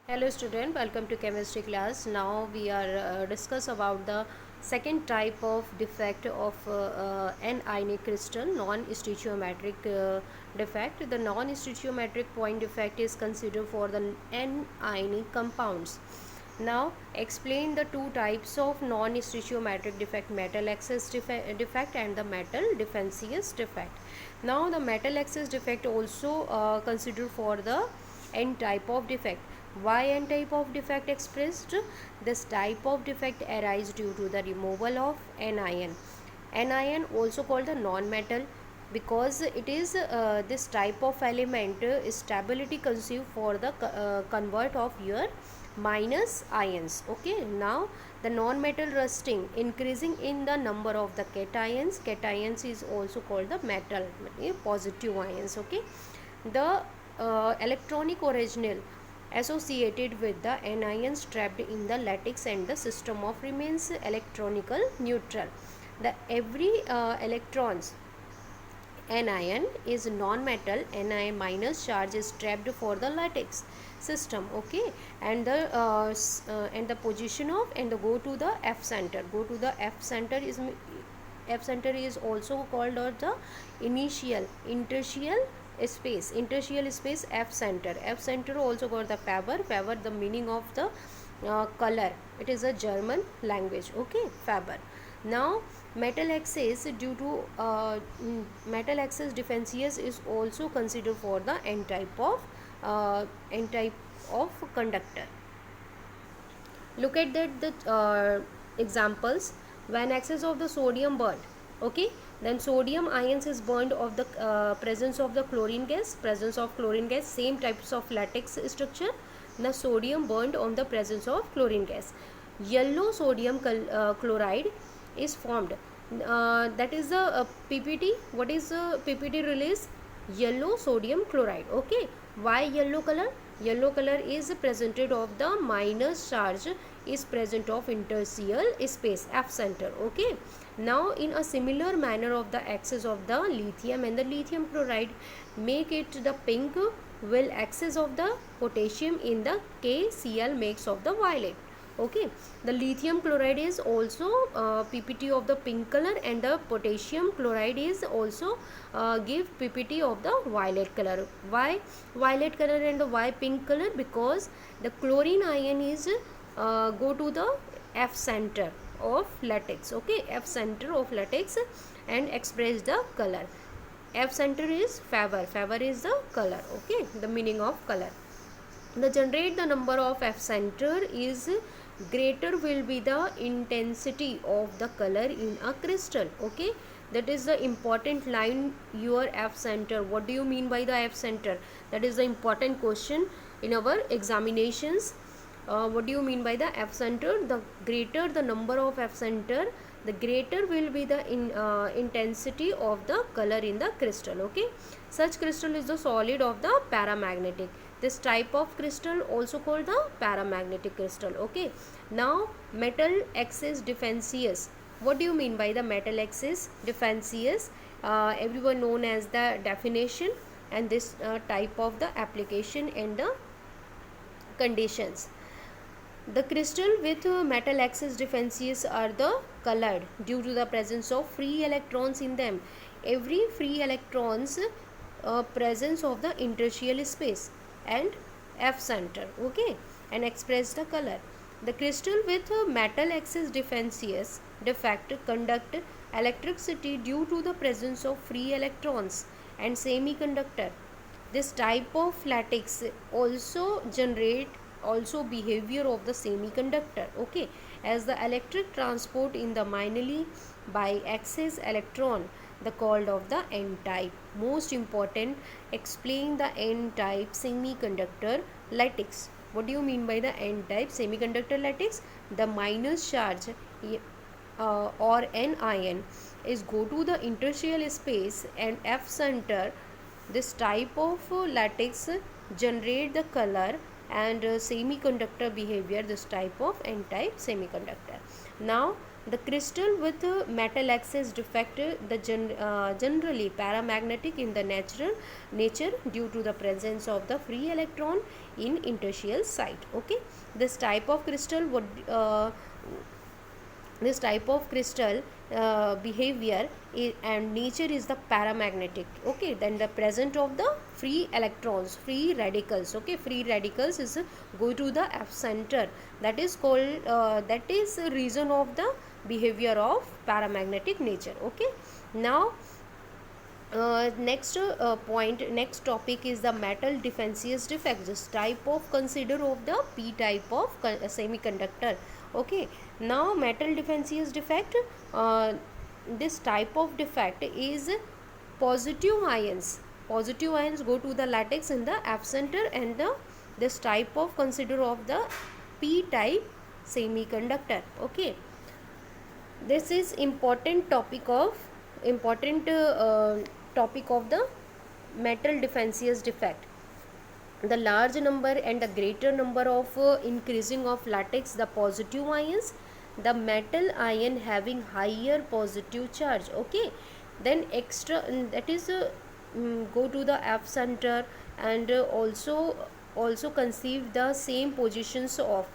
Hello student, welcome to chemistry class. Now we are discuss about the second type of defect of anionic crystal, non-stoichiometric defect. The non-stoichiometric point defect is considered for the anionic compounds. Now explain the two types of non-stoichiometric defect, metal excess defect and the metal defensious defect. Now the metal excess defect also considered for the n type of defect. Why n type of defect expressed? This type of defect arises due to the removal of anion. Anion also called the non-metal because it is this type of element stability conceived for the convert of your minus ions. Okay, now the non-metal rusting increasing in the number of the cations is also called the metal positive ions. Okay, the electronic original associated with the anions trapped in the lattice and the system of remains electronical neutral. The every electrons anion is non-metal, anion minus charge is trapped for the lattice system. Okay, and the position of and the go to the F center. Go to the F center is also called the initial interstitial space F center. F center also got the Faber the meaning of the color. It is a German language. Okay, Faber. Now metal excess due to metal excess defensious is also considered for the n type of conductor. Look at that the examples. When excess of the sodium burned, okay, then sodium ions is burned of the presence of the chlorine gas, same types of lattice structure. The sodium burned on the presence of chlorine gas. Yellow sodium chloride is formed. That is the PPT. What is PPT release? Yellow sodium chloride. Okay, why yellow color? Yellow color is presented of the minus charge is present of interstitial space F center. Okay, now in a similar manner of the excess of the lithium and the lithium chloride make it the pink, while excess of the potassium in the KCl makes of the violet. Okay, the lithium chloride is also PPT of the pink color, and the potassium chloride is also give PPT of the violet color. Why violet color and why pink color? Because the chlorine ion is go to the F center of lattice. Okay, F center of lattice and express the color. F center is Faber is the color. Okay, the meaning of color. The generate the number of F center is greater will be the intensity of the color in a crystal. Okay, that is the important line. Your F center, what do you mean by the F center? That is the important question in our examinations. What do you mean by the F center? The greater the number of F center, the greater will be the intensity of the color in the crystal. Okay, such crystal is the solid of the paramagnetic. This type of crystal also called the paramagnetic crystal. Okay, now metal excess defensious. What do you mean by the metal excess defensious? Everyone known as the definition, and this type of the application and the conditions. The crystal with metal excess defensious are the colored due to the presence of free electrons in them. Every free electrons presence of the interstitial space and F center. Okay, and express the color. The crystal with metal excess defensious defect conduct electricity due to the presence of free electrons and semiconductor. This type of lattice also generate also behavior of the semiconductor. Okay, as the electric transport in the minorly by excess electron, the called of the n type. Most important, explain the n type semiconductor lattice. What do you mean by the n type semiconductor lattice? The minus charge or n ion is go to the interstitial space and F center. This type of lattice generate the color and semiconductor behavior. This type of n type semiconductor. Now The crystal with metal axis defect generally paramagnetic in the nature due to the presence of the free electron in intershell site. Okay, this type of crystal would this type of crystal behavior and nature is the paramagnetic. Okay, then the present of the free electrons, free radicals. Okay, free radicals is go to the F center, that is called that is the reason of the behavior of paramagnetic nature. Okay, now next topic is the metal defensious defect. This type of consider of the p type of semiconductor. Okay, now metal defensious defect, this type of defect is positive ions go to the lattice in the F center, and this type of consider of the p type semiconductor. Okay, this is important topic of the metal defensious defect. The large number and the greater number of increasing of lattice the positive ions, the metal ion having higher positive charge. Okay, then extra that is go to the F center, and also conceive the same positions of,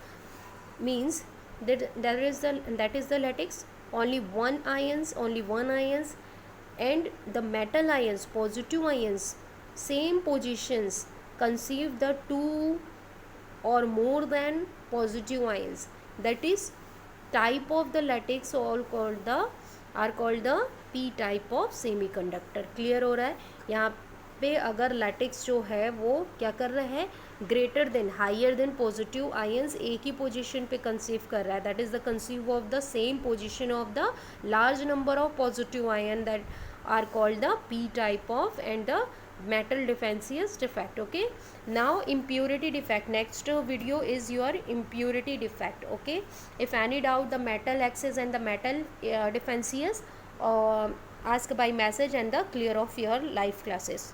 means that is the lattice only one ions, and the metal ions, positive ions, same positions conceive the two or more than positive ions. That is type of the lattice all called the are called the p type of semiconductor. Clear हो रहा है? यहाँ पे अगर lattice जो है वो क्या कर रहा है, greater than higher than positive ions एक ही पोजीशन पे कंसीव कर रहा है, that is the conceive of the same position of the large number of positive ion, that are called the p type of and the metal defensious defect. Okay, now impurity defect. Next video is your impurity defect. Okay, if any doubt the metal axis and the metal defensious, ask by message and the clear of your live classes.